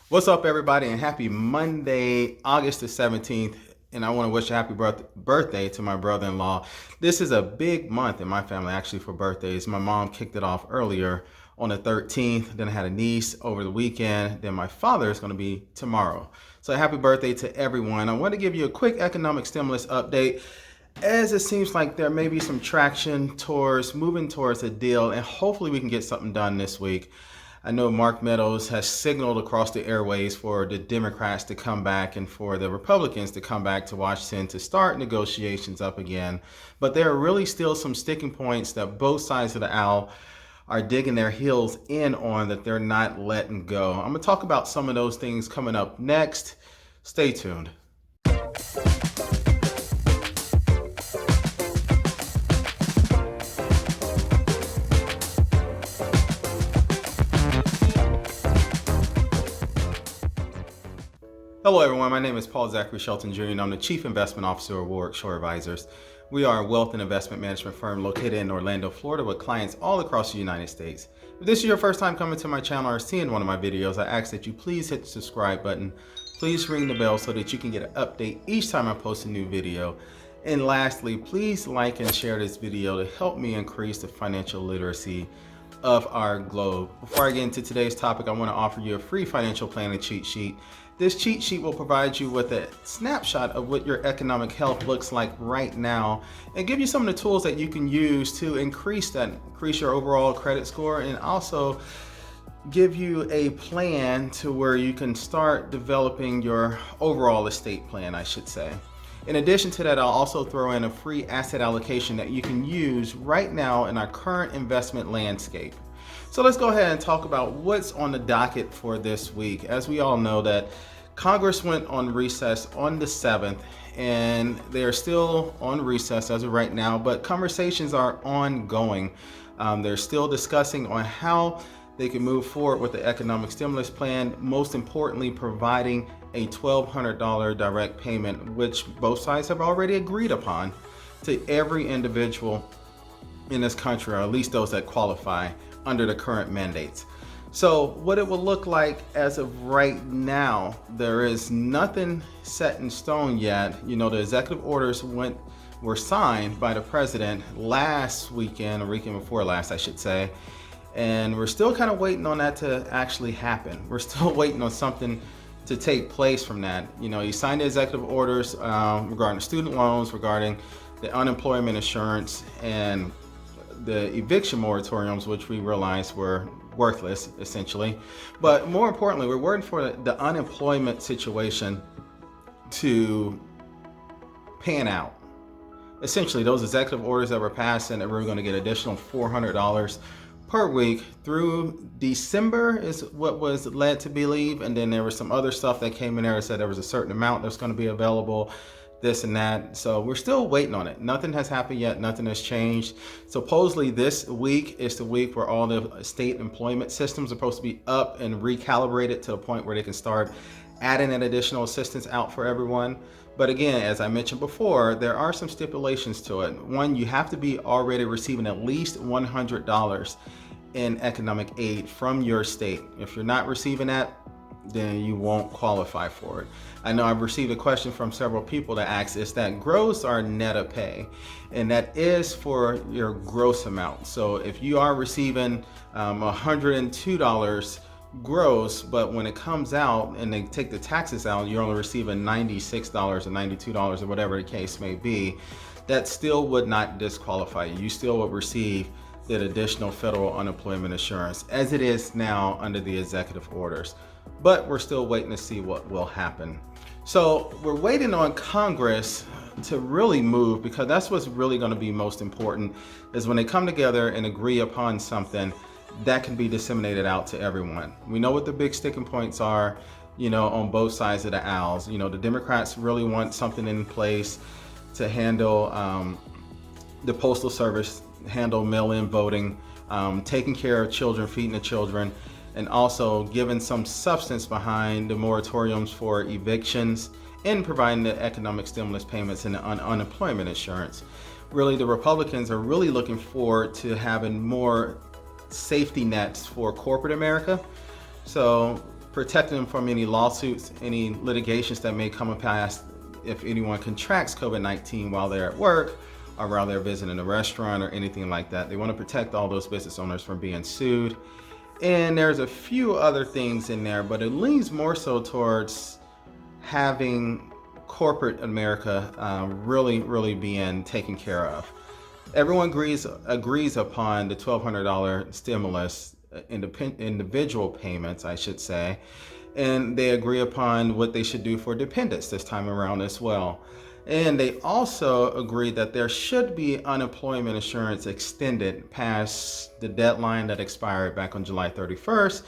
What's up, everybody, and happy Monday, August the 17th. And I want to wish a happy birthday to my brother-in-law. This is a big month in my family, actually, for birthdays. My mom kicked it off earlier on the 13th. Then I had a niece over the weekend. Then my father is going to be tomorrow. So happy birthday to everyone. I want to give you a quick economic stimulus update, as it seems like there may be some traction towards moving towards a deal, and hopefully we can get something done this week. I know Mark Meadows has signaled across the airways for the Democrats to come back and for the Republicans to come back to Washington to start negotiations up again. But there are really still some sticking points that both sides of the aisle are digging their heels in on, that they're not letting go. I'm going to talk about some of those things coming up next. Stay tuned. Hello, everyone. My name is Paul Zachary Shelton Jr., and I'm the Chief Investment Officer of Warwick Shore Advisors. We are a wealth and investment management firm located in Orlando, Florida, with clients all across the United States. If this is your first time coming to my channel or seeing one of my videos, I ask that you please hit the subscribe button. Please ring the bell so that you can get an update each time I post a new video. And lastly, please like and share this video to help me increase the financial literacy of our globe. Before I get into today's topic, I want to offer you a free financial planning cheat sheet. This cheat sheet will provide you with a snapshot of what your economic health looks like right now and give you some of the tools that you can use to increase your overall credit score, and also give you a plan to where you can start developing your overall estate plan, I should say. In addition to that, I'll also throw in a free asset allocation that you can use right now in our current investment landscape. So let's go ahead and talk about what's on the docket for this week. As we all know, that Congress went on recess on the 7th, and they are still on recess as of right now, but conversations are ongoing. They're still discussing on how they can move forward with the economic stimulus plan, most importantly, providing a $1,200 direct payment, which both sides have already agreed upon, to every individual in this country, or at least those that qualify under the current mandates. So what it will look like as of right now, there is nothing set in stone yet. You know, the executive orders were signed by the president last weekend, or weekend before last, I should say. And we're still kind of waiting on that to actually happen. We're still waiting on something to take place from that. You know, he signed the executive orders regarding student loans, regarding the unemployment insurance, and the eviction moratoriums, which we realized were worthless, essentially. But more importantly, we're waiting for the unemployment situation to pan out. Essentially, those executive orders that were passed, and that we're going to get additional $400 per week through December is what was led to believe. And then there was some other stuff that came in there that said there was a certain amount that's going to be available, this and that. So we're still waiting on it. Nothing has happened yet. Nothing has changed. Supposedly this week is the week where all the state employment systems are supposed to be up and recalibrated to the point where they can start adding an additional assistance out for everyone. But again, as I mentioned before, there are some stipulations to it. One, you have to be already receiving at least $100 in economic aid from your state. If you're not receiving that, then you won't qualify for it. I know I've received a question from several people that asks, is that gross or net of pay? And that is for your gross amount. So if you are receiving $102 gross, but when it comes out and they take the taxes out, you're only receiving $96 or $92 or whatever the case may be, that still would not disqualify you. You still would receive that additional federal unemployment insurance as it is now under the executive orders. But we're still waiting to see what will happen. So we're waiting on Congress to really move, because that's what's really going to be most important, is when they come together and agree upon something that can be disseminated out to everyone. We know what the big sticking points are, you know, on both sides of the aisles. You know, the Democrats really want something in place to handle the Postal Service, handle mail-in voting, taking care of children, feeding the children, and also giving some substance behind the moratoriums for evictions and providing the economic stimulus payments and the unemployment insurance. Really, the Republicans are really looking forward to having more safety nets for corporate America. So protecting them from any lawsuits, any litigations that may come past if anyone contracts COVID-19 while they're at work or while they're visiting a restaurant or anything like that. They want to protect all those business owners from being sued. And there's a few other things in there, but it leans more so towards having corporate America really being taken care of. Everyone agrees upon the $1,200 stimulus, individual payments, I should say, and they agree upon what they should do for dependents this time around as well. And they also agree that there should be unemployment insurance extended past the deadline that expired back on July 31st,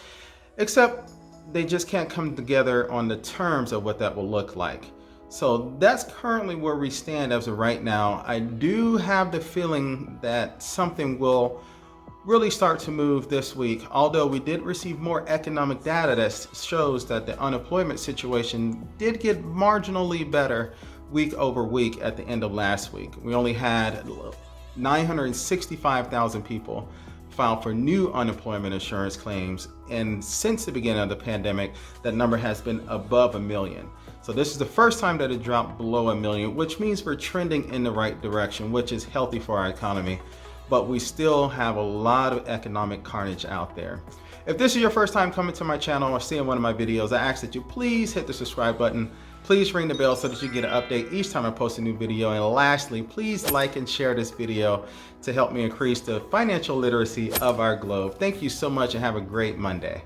except they just can't come together on the terms of what that will look like. So that's currently where we stand as of right now. I do have the feeling that something will really start to move this week, although we did receive more economic data that shows that the unemployment situation did get marginally better week over week at the end of last week. We only had 965,000 people file for new unemployment insurance claims, and since the beginning of the pandemic, that number has been above 1 million. So this is the first time that it dropped below 1 million, which means we're trending in the right direction, which is healthy for our economy. But we still have a lot of economic carnage out there. If this is your first time coming to my channel or seeing one of my videos, I ask that you please hit the subscribe button. Please ring the bell so that you get an update each time I post a new video. And lastly, please like and share this video to help me increase the financial literacy of our globe. Thank you so much and have a great Monday.